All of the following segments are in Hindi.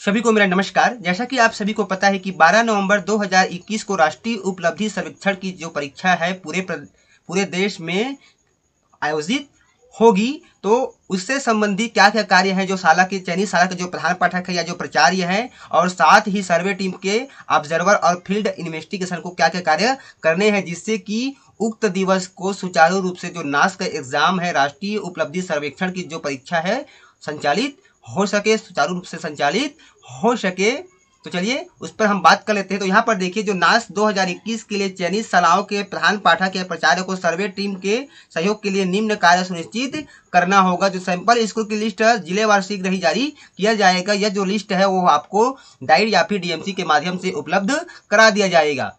सभी को मेरा नमस्कार। जैसा कि आप सभी को पता है कि 12 नवंबर 2021 को राष्ट्रीय उपलब्धि सर्वेक्षण की जो परीक्षा है पूरे देश में आयोजित होगी। तो उससे संबंधी क्या क्या कार्य हैं जो चयनित शाला के जो प्रधान पाठक है या जो प्राचार्य है और साथ ही सर्वे टीम के ऑब्जर्वर और फील्ड इन्वेस्टिगेशन को क्या क्या कार्य करने हैं, जिससे कि उक्त दिवस को सुचारू रूप से जो नास का एग्जाम है, राष्ट्रीय उपलब्धि सर्वेक्षण की जो परीक्षा है, संचालित हो सके, सुचारू रूप से संचालित हो सके। तो चलिए उस पर हम बात कर लेते हैं। तो यहाँ पर देखिए, जो नास 2021 के लिए चयनित शालाओं के प्रधान पाठक या प्राचार्य को सर्वे टीम के सहयोग के लिए निम्न कार्य सुनिश्चित करना होगा। जो सैंपल स्कूल की लिस्ट जिलेवार शीघ्र ही जारी किया जाएगा। यह जो लिस्ट है वो आपको डायरी या फिर डीएमसी के माध्यम से उपलब्ध करा दिया जाएगा।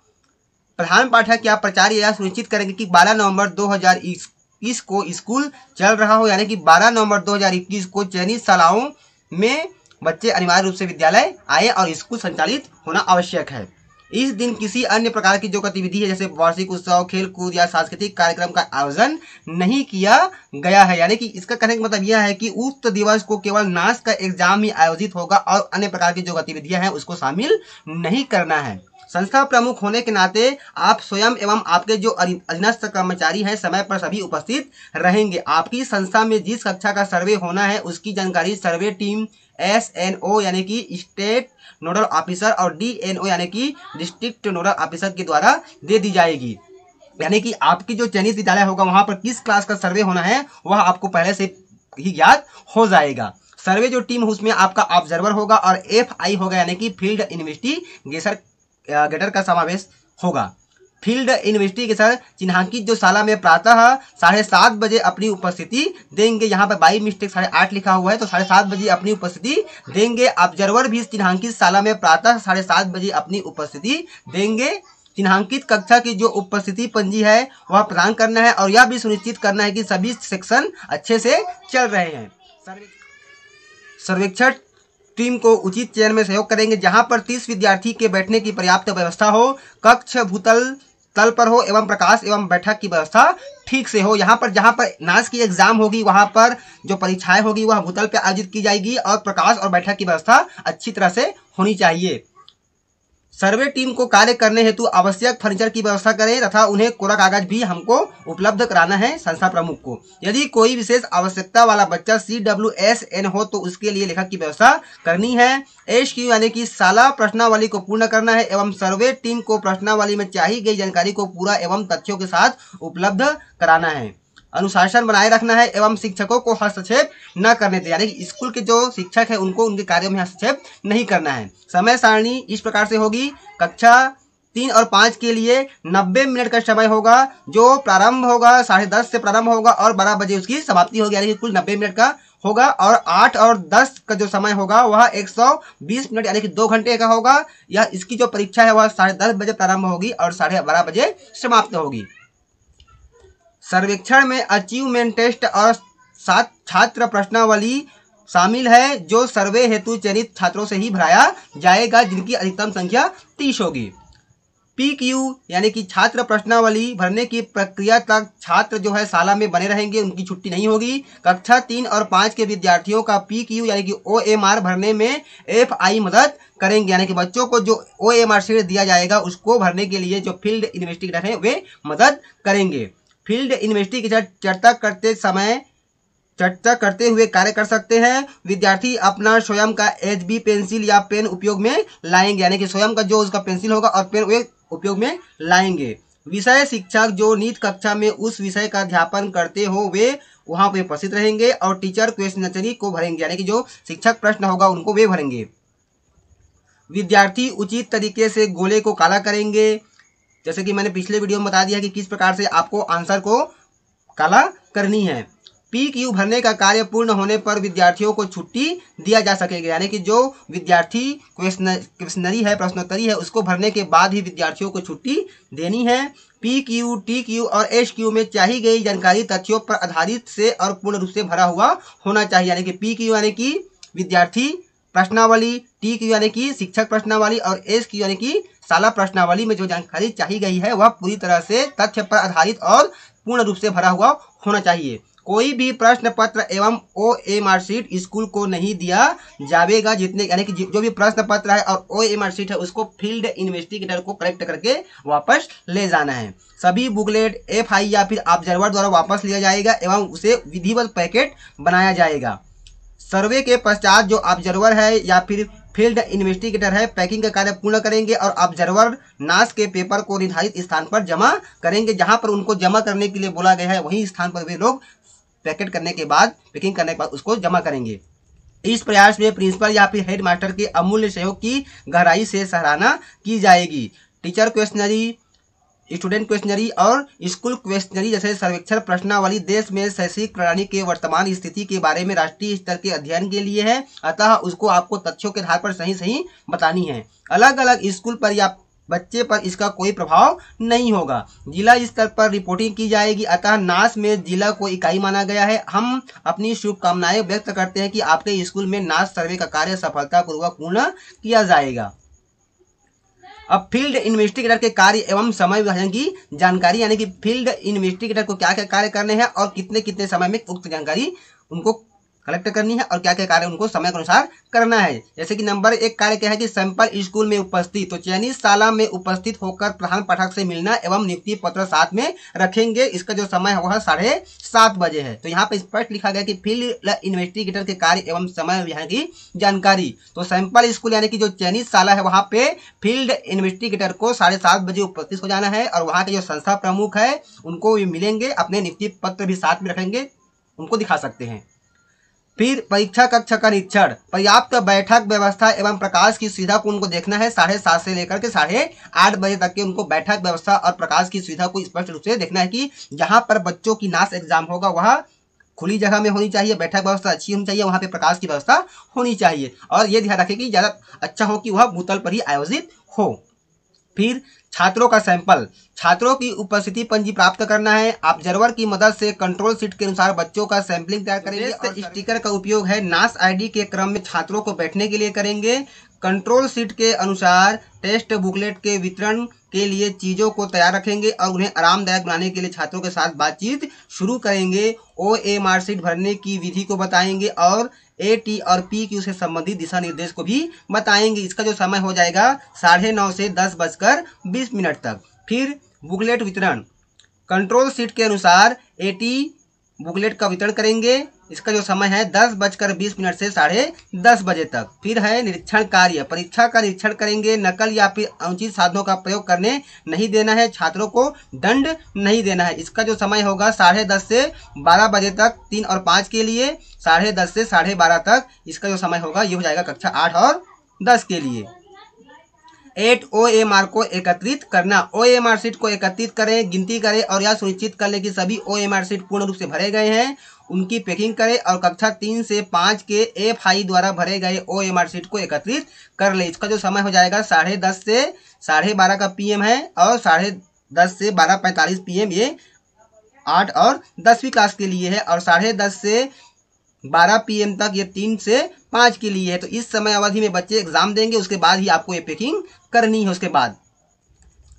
प्रधान पाठक या प्राचार्य यह सुनिश्चित करेंगे कि 12 नवंबर 2021 को स्कूल चल रहा हो, यानी कि 12 नवंबर 2021 को चयनित शालाओं में बच्चे अनिवार्य रूप से विद्यालय आए और स्कूल संचालित होना आवश्यक है। इस दिन किसी अन्य प्रकार की जो गतिविधि है, जैसे वार्षिक उत्सव, खेल कूद या सांस्कृतिक कार्यक्रम का आयोजन नहीं किया गया है। यानी कि इसका कहने का मतलब यह है कि उक्त दिवस को केवल नास का एग्जाम ही आयोजित होगा और अन्य प्रकार की जो गतिविधियां हैं उसको शामिल नहीं करना है। संस्था प्रमुख होने के नाते आप स्वयं एवं आपके जो अधीनस्थ कर्मचारी हैं समय पर सभी उपस्थित रहेंगे। आपकी संस्था में जिस कक्षा का सर्वे होना है उसकी जानकारी सर्वे टीम SNO यानी कि स्टेट नोडल ऑफिसर और DNO यानी कि डिस्ट्रिक्ट नोडल ऑफिसर के द्वारा दे दी जाएगी। यानी कि आपकी जो चयनित विद्यालय होगा वहां पर किस क्लास का सर्वे होना है वह आपको पहले से ही ज्ञात हो जाएगा। सर्वे जो टीम उसमें आपका ऑब्जर्वर होगा और FI होगा यानी कि फील्ड इन्वेस्टिगेटर का समावेश होगा। फील्ड इन्वेस्टिगेशन चिन्हांकित जो शाला में प्रातः 7:30 बजे अपनी उपस्थिति देंगे। यहाँ पर बाई मिस्टेक 8:30 लिखा हुआ है, तो 7:30 बजे अपनी उपस्थिति देंगे। ऑब्जर्वर भी चिन्हांकित शाला में प्रातः 7:30 बजे अपनी उपस्थिति देंगे। चिन्हांकित कक्षा की जो उपस्थिति पंजी है वह प्रदान करना है और यह भी सुनिश्चित करना है कि सभी सेक्शन अच्छे से चल रहे हैं। सर्वेक्षण टीम को उचित चयन में सहयोग करेंगे, जहां पर 30 विद्यार्थी के बैठने की पर्याप्त व्यवस्था हो, कक्ष भूतल तल पर हो एवं प्रकाश एवं बैठक की व्यवस्था ठीक से हो। यहाँ पर जहाँ पर नास की एग्जाम होगी वहां पर जो परीक्षाएं होगी वह भूतल पर आयोजित की जाएगी और प्रकाश और बैठक की व्यवस्था अच्छी तरह से होनी चाहिए। सर्वे टीम को कार्य करने हेतु आवश्यक फर्नीचर की व्यवस्था करें तथा उन्हें कोरा कागज भी हमको उपलब्ध कराना है संस्था प्रमुख को। यदि कोई विशेष आवश्यकता वाला बच्चा CWSN हो तो उसके लिए लेखक की व्यवस्था करनी है। SQ यानी कि शाला प्रश्नावली को पूर्ण करना है एवं सर्वे टीम को प्रश्नावली में चाहिए गई जानकारी को पूरा एवं तथ्यों के साथ उपलब्ध कराना है। अनुशासन बनाए रखना है एवं शिक्षकों को हस्तक्षेप न करने दें, यानी कि स्कूल के जो शिक्षक है उनको उनके कार्यों में हस्तक्षेप नहीं करना है। समय सारणी इस प्रकार से होगी। कक्षा 3 और 5 के लिए 90 मिनट का समय होगा, जो प्रारंभ होगा 10:30 से प्रारंभ होगा और 12 बजे उसकी समाप्ति होगी, यानी कि कुल 90 मिनट का होगा। और 8 और 10 का जो समय होगा वह 120 मिनट यानी कि 2 घंटे का होगा। यह इसकी जो परीक्षा है वह 10:30 बजे प्रारंभ होगी और 12:30 बजे समाप्त होगी। सर्वेक्षण में अचीवमेंट टेस्ट और 7 छात्र प्रश्नावली शामिल है, जो सर्वे हेतु चयनित छात्रों से ही भराया जाएगा, जिनकी अधिकतम संख्या 30 होगी। PQ यानी कि छात्र प्रश्नावली भरने की प्रक्रिया तक छात्र जो है शाला में बने रहेंगे, उनकी छुट्टी नहीं होगी। कक्षा 3 और 5 के विद्यार्थियों का PQ यानी कि OMR भरने में FI मदद करेंगे, यानी कि बच्चों को जो OMR शीट दिया जाएगा उसको भरने के लिए जो फील्ड इन्वेस्टिगेटर है वे मदद करेंगे। फील्ड इन्वेस्टिगेटर चर्चा करते हुए कार्य कर सकते हैं। विद्यार्थी अपना स्वयं का HB पेंसिल या पेन उपयोग में लाएंगे, यानी कि स्वयं का जो उसका पेंसिल होगा और पेन वे उपयोग में लाएंगे। विषय शिक्षक जो नित कक्षा में उस विषय का अध्यापन करते हो वे वहां पे उपस्थित रहेंगे और टीचर क्वेश्चनरी को भरेंगे, यानी कि जो शिक्षक प्रश्न होगा उनको वे भरेंगे। विद्यार्थी उचित तरीके से गोले को काला करेंगे, जैसे कि मैंने पिछले वीडियो में बता दिया कि किस प्रकार से आपको आंसर को काला करनी है। PQ भरने का कार्य पूर्ण होने पर विद्यार्थियों को छुट्टी दिया जा सकेगा, यानी कि जो विद्यार्थी क्वेश्चनरी है, प्रश्नोत्तरी है, उसको भरने के बाद ही विद्यार्थियों को छुट्टी देनी है। PQ, TQ और SQ में चाहिए गई जानकारी तथ्यों पर आधारित से और पूर्ण रूप से भरा हुआ होना चाहिए, यानी कि PQ यानी कि विद्यार्थी प्रश्नावली, TQ यानी कि शिक्षक प्रश्नावली और SQ यानी कि शाला प्रश्नावली में जो जानकारी चाहिए गई है वह पूरी तरह से तथ्य पर आधारित और पूर्ण रूप से भरा हुआ होना चाहिए। कोई भी प्रश्न पत्र एवं OMR शीट स्कूल को नहीं दिया जाएगा। जितने यानी कि जो भी प्रश्न पत्र है और OMR शीट है उसको फील्ड इन्वेस्टिगेटर को कलेक्ट करके वापस ले जाना है। सभी बुकलेट FI या फिर ऑब्जर्वर द्वारा वापस लिया जाएगा एवं उसे विधिवत पैकेट बनाया जाएगा। सर्वे के पश्चात जो ऑब्जर्वर है या फिर फील्ड इन्वेस्टिगेटर है पैकिंग का कार्य पूर्ण करेंगे और ऑब्जर्वर नाश के पेपर को निर्धारित स्थान पर जमा करेंगे। जहां पर उनको जमा करने के लिए बोला गया है वही स्थान पर वे लोग पैकेट करने के बाद पैकिंग करने के बाद उसको जमा करेंगे। इस प्रयास में प्रिंसिपल या फिर हेड मास्टर के अमूल्य सहयोग की गहराई से सराहना की जाएगी। टीचर क्वेश्चनरी, स्टूडेंट क्वेश्चनरी और स्कूल क्वेश्चनरी जैसे सर्वेक्षण प्रश्नावली देश में शैक्षिक प्रणाली के वर्तमान स्थिति के बारे में राष्ट्रीय स्तर के अध्ययन के लिए है, अतः उसको आपको तथ्यों के आधार पर सही सही बतानी है। अलग अलग स्कूल पर या बच्चे पर इसका कोई प्रभाव नहीं होगा। जिला स्तर पर रिपोर्टिंग की जाएगी, अतः नास में जिला को इकाई माना गया है। हम अपनी शुभकामनाएं व्यक्त करते हैं कि आपके स्कूल में नास सर्वे का कार्य सफलतापूर्वक पूर्ण किया जाएगा। अब फील्ड इन्वेस्टिगेटर के कार्य एवं समय विभाजन की जानकारी, यानी कि फील्ड इन्वेस्टिगेटर को क्या क्या कार्य करने हैं और कितने कितने समय में उक्त जानकारी उनको कलेक्ट करनी है और क्या क्या कार्य उनको समय के अनुसार करना है। जैसे कि नंबर 1 कार्य क्या है कि सैंपल स्कूल में उपस्थित, तो चयनित शाला में उपस्थित होकर प्रधान पाठक से मिलना एवं नियुक्ति पत्र साथ में रखेंगे। इसका जो समय है वह 7:30 बजे है। तो यहाँ पे स्पष्ट लिखा गया कि फील्ड इन्वेस्टिगेटर के कार्य एवं समय विभाजन की जानकारी। तो सैंपल स्कूल यानी कि जो चयनित शाला है वहाँ पे फील्ड इन्वेस्टिगेटर को 7:30 बजे उपस्थित हो जाना है और वहाँ के जो संस्था प्रमुख है उनको मिलेंगे, अपने नियुक्ति पत्र भी साथ में रखेंगे, उनको दिखा सकते हैं। फिर परीक्षा कक्ष का निरीक्षण, पर्याप्त बैठक व्यवस्था एवं प्रकाश की सुविधा को उनको देखना है। 7:30 से लेकर के 8:30 बजे तक के उनको बैठक व्यवस्था और प्रकाश की सुविधा को स्पष्ट रूप से देखना है कि जहां पर बच्चों की नास एग्जाम होगा वह खुली जगह में होनी चाहिए, बैठक व्यवस्था अच्छी होनी चाहिए, वहां पे प्रकाश की व्यवस्था होनी चाहिए और ये ध्यान रखें कि ज्यादा अच्छा हो कि वह भूतल पर ही आयोजित हो। फिर छात्रों का सैंपल, छात्रों की उपस्थिति पंजी प्राप्त करना है। ऑब्जर्वर की मदद से कंट्रोल शीट के अनुसार बच्चों का सैंपलिंग तैयार करेंगे और स्टिकर का उपयोग है नास आईडी के क्रम में छात्रों को बैठने के लिए करेंगे। कंट्रोल शीट के अनुसार टेस्ट बुकलेट के वितरण के लिए चीजों को तैयार रखेंगे और उन्हें आरामदायक बनाने के लिए छात्रों के साथ बातचीत शुरू करेंगे। OMR शीट भरने की विधि को बताएंगे और AT और PQ से संबंधित दिशा निर्देश को भी बताएंगे। इसका जो समय हो जाएगा 9:30 से 10:20 तक। फिर बुकलेट वितरण, कंट्रोल शीट के अनुसार AT बुकलेट का वितरण करेंगे। इसका जो समय है 10:20 से 10:30 बजे तक। फिर है निरीक्षण कार्य, परीक्षा का निरीक्षण करेंगे। नकल या फिर अनुचित साधनों का प्रयोग करने नहीं देना है, छात्रों को दंड नहीं देना है। इसका जो समय होगा 10:30 से 12 बजे तक 3 और 5 के लिए, 10:30 से 12:30 तक इसका जो समय होगा ये हो जाएगा कक्षा 8 और 10 के लिए। 8 OMR को एकत्रित करना, OMR शीट को एकत्रित करें, गिनती करें और यह सुनिश्चित कर लें कि सभी OMR शीट पूर्ण रूप से भरे गए हैं, उनकी पैकिंग करें और कक्षा 3 से 5 के FI द्वारा भरे गए OMR शीट को एकत्रित कर ले। इसका जो समय हो जाएगा 10:30 से 12:30 का PM है और 10:30 से 12:45 PM ये 8 और 10वीं क्लास के लिए है और 10:30 से 12 PM तक ये 3 से 5 के लिए है। तो इस समय अवधि में बच्चे एग्जाम देंगे, उसके बाद ही आपको ये पैकिंग करनी है। उसके बाद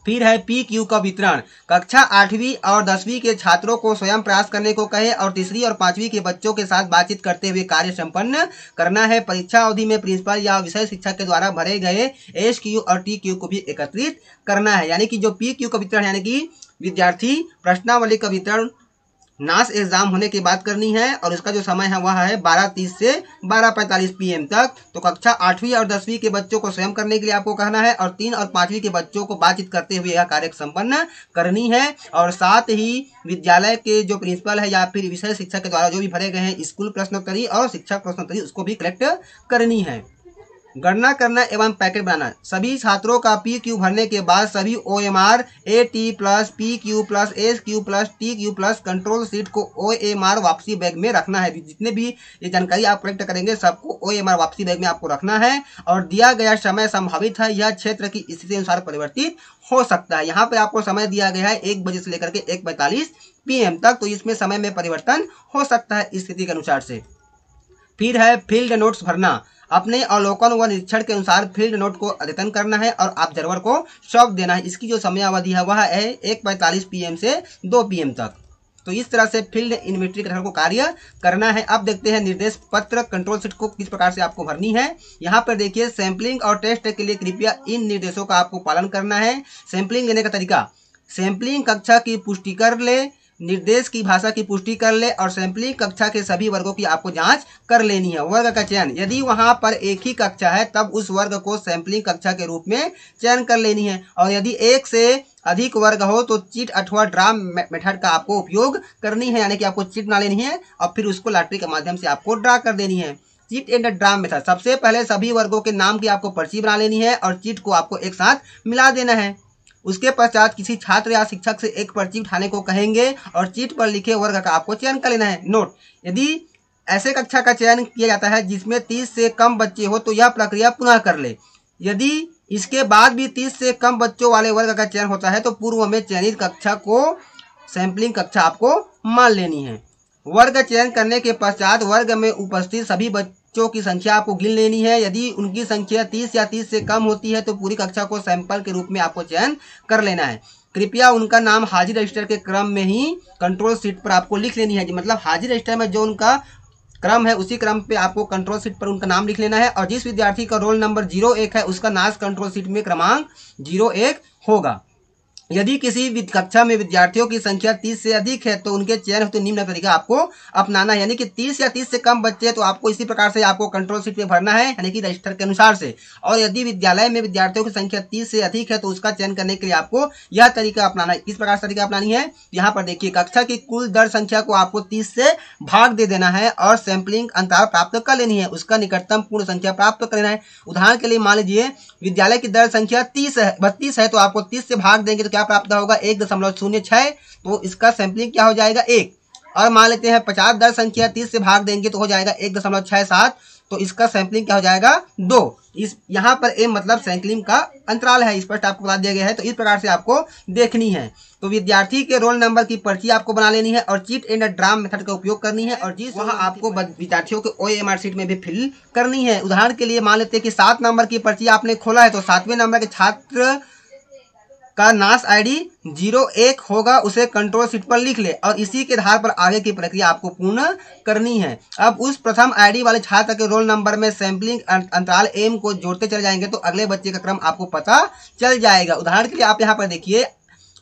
फिर है PQ का वितरण, कक्षा 8वीं और 10वीं के छात्रों को स्वयं प्रयास करने को कहे और 3री और 5वीं के बच्चों के साथ बातचीत करते हुए कार्य संपन्न करना है। परीक्षा अवधि में प्रिंसिपल या विषय शिक्षक के द्वारा भरे गए SQ और TQ को भी एकत्रित करना है। यानी कि जो PQ का वितरण यानी कि विद्यार्थी प्रश्नावली का वितरण नास एग्जाम होने के बाद करनी है और इसका जो समय है वह है 12:30 से 12:45 PM तक। तो कक्षा 8वीं और 10वीं के बच्चों को स्वयं करने के लिए आपको कहना है और 3 और 5वीं के बच्चों को बातचीत करते हुए यह कार्य संपन्न करनी है। और साथ ही विद्यालय के जो प्रिंसिपल है या फिर विषय शिक्षक के द्वारा जो भी भरे गए हैं स्कूल प्रश्नोत्तरी और शिक्षक प्रश्नोत्तरी उसको भी कलेक्ट करनी है। गणना करना एवं पैकेट बनाना, सभी छात्रों का PQ भरने के बाद सभी OMR AT plus PQ plus SQ plus TQ plus control sheet को OMR वापसी बैग में रखना है। जितने भी ये जानकारी आप कलेक्ट करेंगे सबको OMR वापसी बैग में आपको रखना है और दिया गया समय संभावित है यह क्षेत्र की स्थिति अनुसार परिवर्तित हो सकता है। यहाँ पे आपको समय दिया गया है 1 बजे से लेकर के 1:45 PM तक, तो इसमें समय में परिवर्तन हो सकता है स्थिति के अनुसार से। फिर है फील्ड नोट्स भरना, अपने अवलोकन व निरीक्षण के अनुसार फील्ड नोट को अद्यतन करना है और ऑब्जर्वर को सौंप देना है। इसकी जो समयावधि है वह है 1:45 PM से 2 PM तक। तो इस तरह से फील्ड इन्वेस्टिगेटर को कार्य करना है। अब देखते हैं निर्देश पत्र कंट्रोल शीट को किस प्रकार से आपको भरनी है। यहाँ पर देखिए, सैंपलिंग और टेस्ट के लिए कृपया इन निर्देशों का आपको पालन करना है। सैंपलिंग लेने का तरीका, सैंपलिंग कक्षा की पुष्टि कर ले, निर्देश की भाषा की पुष्टि कर ले और सैंपलिंग कक्षा के सभी वर्गों की आपको जांच कर लेनी है। वर्ग का चयन, यदि वहां पर एक ही कक्षा है तब उस वर्ग को सैंपलिंग कक्षा के रूप में चयन कर लेनी है, और यदि एक से अधिक वर्ग हो तो चीट अथवा ड्रा मेथड का आपको उपयोग करनी है, यानी कि आपको चीट बना लेनी है और फिर उसको लॉटरी के माध्यम से आपको ड्रा कर देनी है। चीट एंड ड्रा मेथड, सबसे पहले सभी वर्गों के नाम की आपको पर्ची बना लेनी है और चीट को आपको एक साथ मिला देना है। उसके पश्चात किसी छात्र या शिक्षक से एक पर्ची उठाने को कहेंगे और चीट पर लिखे वर्ग का आपको चयन कर लेना है। नोट, यदि ऐसे कक्षा का चयन किया जाता है जिसमें 30 से कम बच्चे हो तो यह प्रक्रिया पुनः कर ले। यदि इसके बाद भी 30 से कम बच्चों वाले वर्ग का चयन होता है तो पूर्व में चयनित कक्षा को सैंपलिंग कक्षा आपको मान लेनी है। वर्ग चयन करने के पश्चात वर्ग में उपस्थित सभी बच्चों की संख्या आपको गिन लेनी है। यदि उनकी संख्या 30 या 30 से कम होती है तो पूरी कक्षा को सैंपल के रूप में आपको चयन कर लेना है। कृपया उनका नाम हाजिर रजिस्टर के क्रम में ही कंट्रोल शीट पर आपको लिख लेनी है। मतलब हाजिर रजिस्टर में जो उनका क्रम है उसी क्रम पे आपको कंट्रोल शीट पर उनका नाम लिख लेना है, और जिस विद्यार्थी का रोल नंबर 01 है उसका नाश कंट्रोल शीट में क्रमांक 01 होगा। यदि किसी कक्षा में विद्यार्थियों की संख्या 30 से अधिक है तो उनके चयन हेतु निम्न तरीका आपको अपनाना है। यानी कि 30 या 30 से कम बच्चे हैं तो आपको इसी प्रकार से आपको कंट्रोल शीट पे भरना है, यानी कि रजिस्टर के अनुसार से। और यदि विद्यालय में विद्यार्थियों की संख्या 30 से अधिक है तो उसका चयन करने के लिए आपको यह तरीका अपनाना है। किस प्रकार से तरीका अपनानी है, यहाँ पर देखिए, कक्षा की कुल दर संख्या को आपको 30 से भाग दे देना है और सैंपलिंग अंतराल प्राप्त कर लेनी है, उसका निकटतम पूर्ण संख्या प्राप्त कर लेना है। उदाहरण के लिए मान लीजिए विद्यालय की दर संख्या 32 है तो आपको 30 से भाग देंगे तो क्या प्राप्त होगा, 1.06, तो इसका सैंपलिंग क्या हो जाएगा 1। और मान लेते हैं 50 दर संख्या 30 से भाग देंगे तो हो जाएगा 1.67, तो इसका सैंपलिंग क्या हो जाएगा 2। इस यहाँ पर ए मतलब सैंपलिंग का अंतराल है, स्पष्ट आपको बता दिया गया है। तो इस प्रकार से आपको देखनी है। तो विद्यार्थी के रोल नंबर की पर्ची आपको बना लेनी है और चीट एंड ड्रा मेथड का उपयोग करनी है, और जिस वहाँ आपको विद्यार्थियों के OMR शीट में भी फिल करनी है। उदाहरण के लिए मान लेते हैं कि 7 नंबर की पर्ची आपने खोला है तो 7वें नंबर के छात्र का नाश ID 01 होगा, उसे कंट्रोल शीट पर लिख ले और इसी के आधार पर आगे की प्रक्रिया आपको पूर्ण करनी है। अब उस प्रथम ID वाले छात्र के रोल नंबर में सैंपलिंग अंतराल M को जोड़ते चले जाएंगे तो अगले बच्चे का क्रम आपको पता चल जाएगा। उदाहरण के लिए आप यहाँ पर देखिए,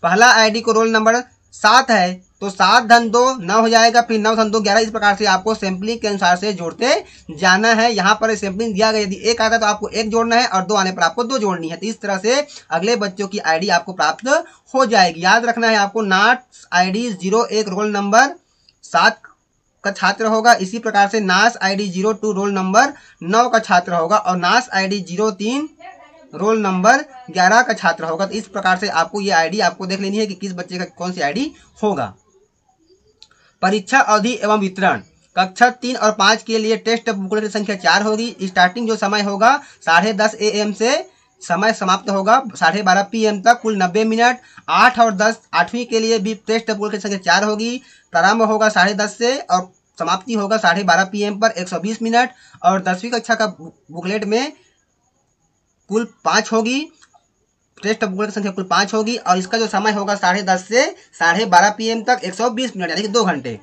पहला ID को रोल नंबर 7 है तो 7 धन 2 9 हो जाएगा, फिर 9 धन 2 11। इस प्रकार से आपको सैंपलिंग के अनुसार से जोड़ते जाना है। यहाँ पर सैंपलिंग दिया गया, यदि 1 आता है तो आपको 1 जोड़ना है और 2 आने पर आपको 2 जोड़नी है। तो इस तरह से अगले बच्चों की ID आपको प्राप्त हो जाएगी। याद रखना है आपको, नाश ID 01 रोल नंबर 7 का छात्र होगा, इसी प्रकार से नाश ID 02 रोल नंबर 9 का छात्र होगा और नाश ID 03 रोल नंबर 11 का छात्र होगा। तो इस प्रकार से आपको ये ID आपको देख लेनी है कि किस बच्चे का कौन सी ID होगा। परीक्षा अवधि एवं वितरण, कक्षा 3 और 5 के लिए टेस्ट बुकलेट की संख्या 4 होगी। स्टार्टिंग जो समय होगा 10:30 AM से समय समाप्त होगा 12:30 PM तक, कुल 90 मिनट। 8 और 10 8वीं के लिए भी टेस्ट बुकलेट की संख्या 4 होगी। प्रारंभ होगा 10:30 से और समाप्ति होगा 12:30 PM पर, 120 मिनट। और 10वीं कक्षा का बुकलेट में कुल 5 होगी, टेस्ट बुकलेट की संख्या कुल 5 होगी और इसका जो समय होगा 10:30 से 12:30 PM तक, 120 मिनट यानी कि 2 घंटे।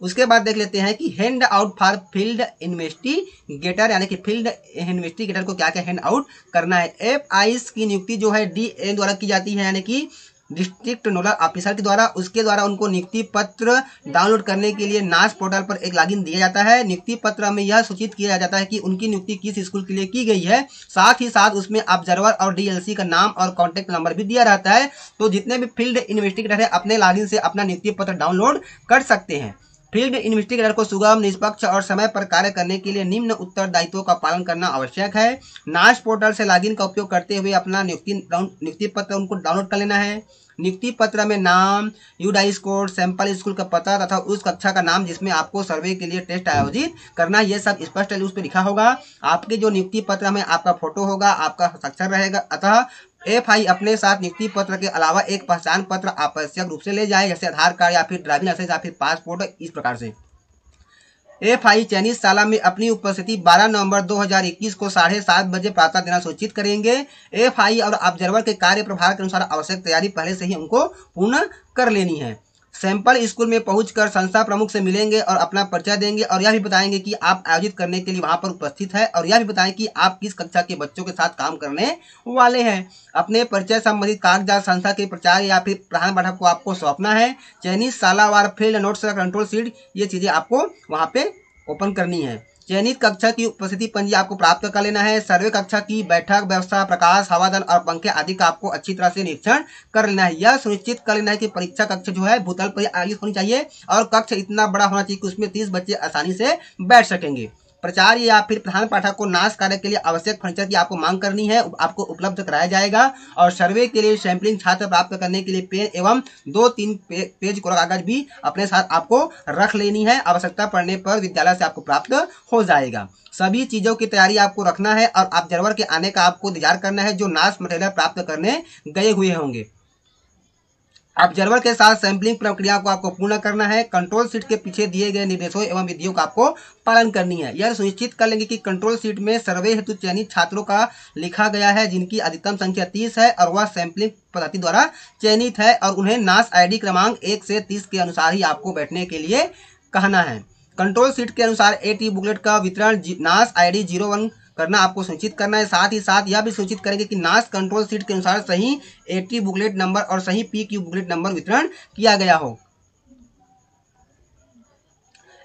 उसके बाद देख लेते हैं कि hand out for field investigator, यानी कि फील्ड इन्वेस्टिगेटर को क्या क्या हैंड आउट करना है। FIs की नियुक्ति जो है DN द्वारा की जाती है, यानी कि डिस्ट्रिक्ट नोडल ऑफिसर के द्वारा। उसके द्वारा उनको नियुक्ति पत्र डाउनलोड करने के लिए नास पोर्टल पर एक लॉगिन दिया जाता है। नियुक्ति पत्र में यह सूचित किया जाता है कि उनकी नियुक्ति किस स्कूल के लिए की गई है, साथ ही साथ उसमें ऑब्जर्वर और DLC का नाम और कॉन्टेक्ट नंबर भी दिया रहता है। तो जितने भी फील्ड इन्वेस्टिगेटर है अपने लॉगिन से अपना नियुक्ति पत्र डाउनलोड कर सकते हैं। फील्ड इन्वेस्टिगेटर को सुगम, निष्पक्ष और समय पर कार्य करने के लिए निम्न उत्तरदायित्वों का पालन करना आवश्यक है। नाश पोर्टल से लॉगिन का उपयोग करते हुए अपना नियुक्ति पत्र उनको डाउनलोड कर लेना है। नियुक्ति पत्र में नाम, यूडाइस कोड, सैंपल स्कूल का पता तथा उस कक्षा का नाम जिसमें आपको सर्वे के लिए टेस्ट आयोजित करना, यह सब स्पष्ट उस पर लिखा होगा। आपके जो नियुक्ति पत्र में आपका फोटो होगा, आपका हस्ताक्षर रहेगा। अतः FI अपने साथ नियुक्ति पत्र के अलावा एक पहचान पत्र आवश्यक रूप से ले जाए, जैसे आधार कार्ड या फिर ड्राइविंग लाइसेंस या फिर पासपोर्ट। इस प्रकार से FI चयनित शाला में अपनी उपस्थिति 12 नवंबर 2021 को 7:30 बजे प्रातः देना सूचित करेंगे। FI और ऑब्जर्वर के कार्य प्रभार के अनुसार आवश्यक तैयारी पहले से ही उनको पूर्ण कर लेनी है। सैंपल स्कूल में पहुंचकर संस्था प्रमुख से मिलेंगे और अपना परिचय देंगे और यह भी बताएंगे कि आप आयोजित करने के लिए वहां पर उपस्थित है और यह भी बताएं कि आप किस कक्षा के बच्चों के साथ काम करने वाले हैं। अपने परिचय संबंधित कागजात संस्था के प्राचार्य या फिर प्रधान पाठक को आपको सौंपना है। चयनित सालावार फील्ड नोट्स का कंट्रोल शीट, ये चीजें आपको वहां पे ओपन करनी है। चयनित कक्षा की उपस्थिति पंजी आपको प्राप्त कर लेना है। सर्वे कक्षा की बैठक व्यवस्था, प्रकाश, हवादान और पंखे आदि का आपको अच्छी तरह से निरीक्षण कर लेना है। यह सुनिश्चित कर लेना है कि परीक्षा कक्ष जो है भूतल पर आयोजित होनी चाहिए और कक्ष इतना बड़ा होना चाहिए कि उसमें 30 बच्चे आसानी से बैठ सकेंगे। प्राचार्य या फिर प्रधान पाठक को नाश कार्य के लिए आवश्यक फर्नीचर की आपको मांग करनी है, आपको उपलब्ध कराया जाएगा। और सर्वे के लिए सैंपलिंग छात्र प्राप्त करने के लिए पेन एवं 2-3 पेज कोरा कागज भी अपने साथ आपको रख लेनी है। आवश्यकता पड़ने पर विद्यालय से आपको प्राप्त हो जाएगा। सभी चीजों की तैयारी आपको रखना है और ऑब्जर्वर के आने का आपको इंतजार करना है जो नाश मटेरियल प्राप्त करने गए हुए होंगे। ऑब्जर्वर के साथ सैंपलिंग प्रक्रिया को आपको पूर्ण करना है। कंट्रोल शीट के पीछे दिए गए निर्देशों एवं विधियों का आपको पालन करनी है। यह सुनिश्चित कर लेंगे कि कंट्रोल शीट में सर्वे हेतु चयनित छात्रों का लिखा गया है जिनकी अधिकतम संख्या 30 है और वह सैंपलिंग पद्धति द्वारा चयनित है और उन्हें नाश आईडी क्रमांक 1 से 30 के अनुसार ही आपको बैठने के लिए कहना है। कंट्रोल शीट के अनुसार एटी बुकलेट का वितरण नाश आईडी 01 करना आपको सुनिश्चित करना है। साथ ही साथ यह भी सुनिश्चित करेंगे कि नाश कंट्रोल शीट के अनुसार सही एटी बुकलेट नंबर और सही पीक्यू बुकलेट नंबर वितरण किया गया हो।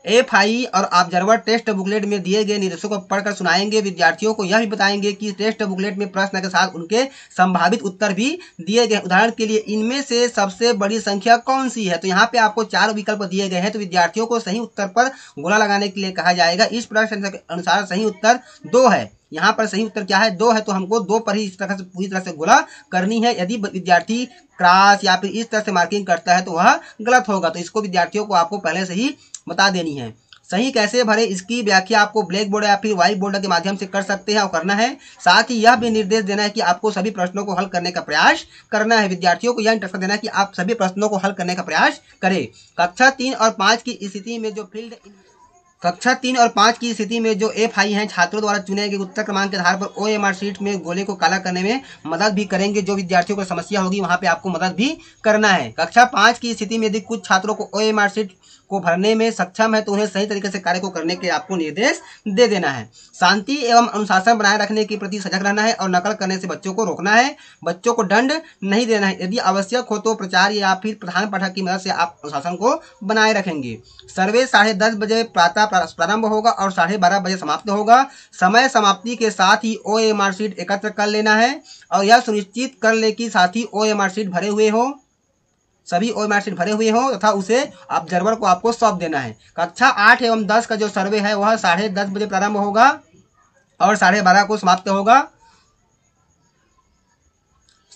एफआई और ऑब्जर्वर टेस्ट बुकलेट में दिए गए निर्देशों को पढ़कर सुनाएंगे। विद्यार्थियों को यह भी बताएंगे कि टेस्ट बुकलेट में प्रश्न के साथ उनके संभावित उत्तर भी दिए गए। उदाहरण के लिए इनमें से सबसे बड़ी संख्या कौन सी है, तो यहाँ पे आपको 4 विकल्प दिए गए हैं। तो विद्यार्थियों को सही उत्तर पर गोला लगाने के लिए कहा जाएगा। इस प्रश्न के अनुसार सही उत्तर 2 है। यहाँ पर सही उत्तर क्या है, 2 है, तो हमको 2 पर ही इस तरह से पूरी तरह से गोला करनी है। यदि विद्यार्थी क्रॉस या फिर इस तरह से मार्किंग करता है तो वह गलत होगा, तो इसको विद्यार्थियों को आपको पहले से ही बता देनी है। सही कैसे भरे इसकी व्याख्या आपको ब्लैक बोर्ड या फिर व्हाइट बोर्ड के माध्यम से कर सकते हैं और करना है। साथ ही यह भी निर्देश देना है कि आपको सभी प्रश्नों को हल करने का प्रयास करना है। विद्यार्थियों को यह इंस्ट्रक्शन देना है कि आप सभी प्रश्नों को हल करने का प्रयास करें। कक्षा 3 और 5 की स्थिति में जो फील्ड कक्षा 3 और 5 की स्थिति में जो एफआई हैं छात्रों द्वारा चुने गए उत्तर क्रमांक के आधार पर ओएमआर शीट में गोले को काला करने में मदद भी करेंगे। जो विद्यार्थियों को समस्या होगी वहां पे आपको मदद भी करना है। कक्षा 5 की स्थिति में यदि कुछ छात्रों को ओएमआर शीट को भरने में सक्षम है तो उन्हें सही तरीके से कार्य को करने के आपको निर्देश दे देना है। शांति एवं अनुशासन बनाए रखने के प्रति सजग रहना है और नकल करने से बच्चों को रोकना है। बच्चों को दंड नहीं देना है। यदि आवश्यक हो तो प्राचार्य या फिर प्रधान पाठक की मदद से आप अनुशासन को बनाए रखेंगे। सर्वे 10:30 बजे प्रातः प्रारंभ होगा और 12:30 बजे समाप्त होगा। समय समाप्ति के साथ ही ओएमआर शीट एकत्र कर लेना है और यह सुनिश्चित कर ले कि साथ ही ओएमआर शीट भरे हुए हो, सभी ओएमआर शीट भरे हुए हो तथा उसे ऑब्जर्वर को आपको सौंप देना है। कक्षा 8 एवं 10 का जो सर्वे है वह 10:30 बजे प्रारंभ होगा और 12:30 को समाप्त होगा।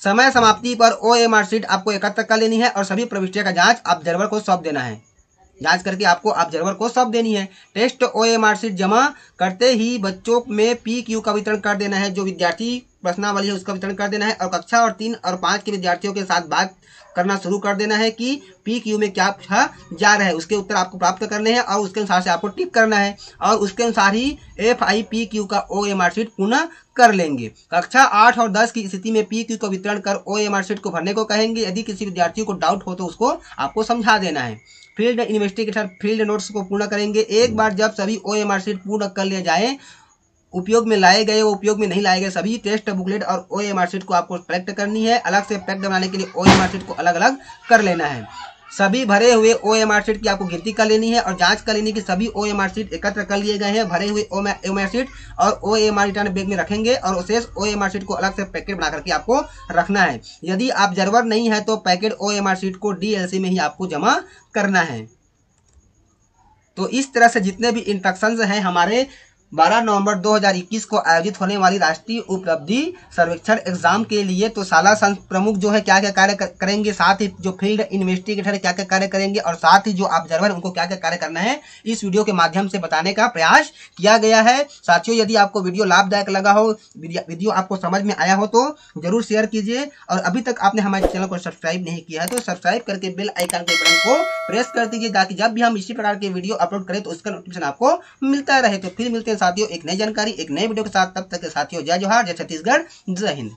समय समाप्ति पर ओएमआर शीट आपको एकत्र कर लेनी है और सभी प्रविष्टियों का जांच ऑब्जर्वर को सौंप देना है। जांच करके आपको ऑब्जर्वर को सौंप देनी है। टेस्ट ओएमआर शीट जमा करते ही बच्चों में पीक्यू का वितरण कर देना है। जो विद्यार्थी प्रश्नावली है उसका वितरण कर देना है और कक्षा और 3 और 5 के विद्यार्थियों के साथ बात करना शुरू कर देना है कि पीक्यू में क्या पूछा जा रहा है। उसके उत्तर आपको प्राप्त करने हैं और उसके अनुसार से आपको टिक करना है और उसके अनुसार ही एफआईपीक्यू का ओएमआर शीट पुनः कर लेंगे। कक्षा 8 और 10 की स्थिति में पीक्यू को वितरण कर ओएमआर शीट को भरने को कहेंगे। यदि किसी विद्यार्थी को डाउट हो तो उसको आपको समझा देना है। फील्ड इन्वेस्टिगेशन फील्ड नोट्स को पूर्ण करेंगे। एक बार जब सभी ओएमआर शीट पूर्ण कर लिए जाए, उपयोग में लाए गए वो उपयोग में नहीं लाए गए सभी टेस्ट बुकलेट और ओएमआर शीट को आपको कलेक्ट करनी है। अलग से पैक्ड बनाने के लिए ओएमआर शीट को अलग अलग कर लेना है। सभी भरे हुए ओएमआर शीट की आपको गिनती कर लेनी है और जांच कर लेनी कि सभी ओएमआर शीट एकत्र कर लिए गए हैं। भरे हुए ओएमआर शीट और ओएमआर रिटर्न बैग में रखेंगे और शेष ओएमआर शीट को अलग से पैकेट बना करके आपको रखना है। यदि ऑब्जर्वर नहीं है तो पैकेट ओएमआर शीट को डीएलसी में ही आपको जमा करना है। तो इस तरह से जितने भी इंस्ट्रक्शंस हैं हमारे 12 नवंबर 2021 को आयोजित होने वाली राष्ट्रीय उपलब्धि सर्वेक्षण एग्जाम के लिए, तो शाला संघ प्रमुख जो है क्या क्या कार्य करेंगे, साथ ही जो फील्ड इन्वेस्टिगेटर क्या क्या कार्य करेंगे और साथ ही जो ऑब्जर्वर उनको क्या क्या कार्य करना है, इस वीडियो के माध्यम से बताने का प्रयास किया गया है। साथियों, यदि आपको वीडियो लाभदायक लगा हो, वीडियो आपको समझ में आया हो तो जरूर शेयर कीजिए और अभी तक आपने हमारे चैनल को सब्सक्राइब नहीं किया है तो सब्सक्राइब करके बेल आइकन के बटन को प्रेस कर दीजिए ताकि जब भी हम इसी प्रकार के वीडियो अपलोड करें तो उसका नोटिफिकेशन आपको मिलता रहे। तो फिर मिलते हैं साथियों एक नई जानकारी एक नए वीडियो के साथ। तब तक के साथियों जय जोहार, जय छत्तीसगढ़, जय हिंद।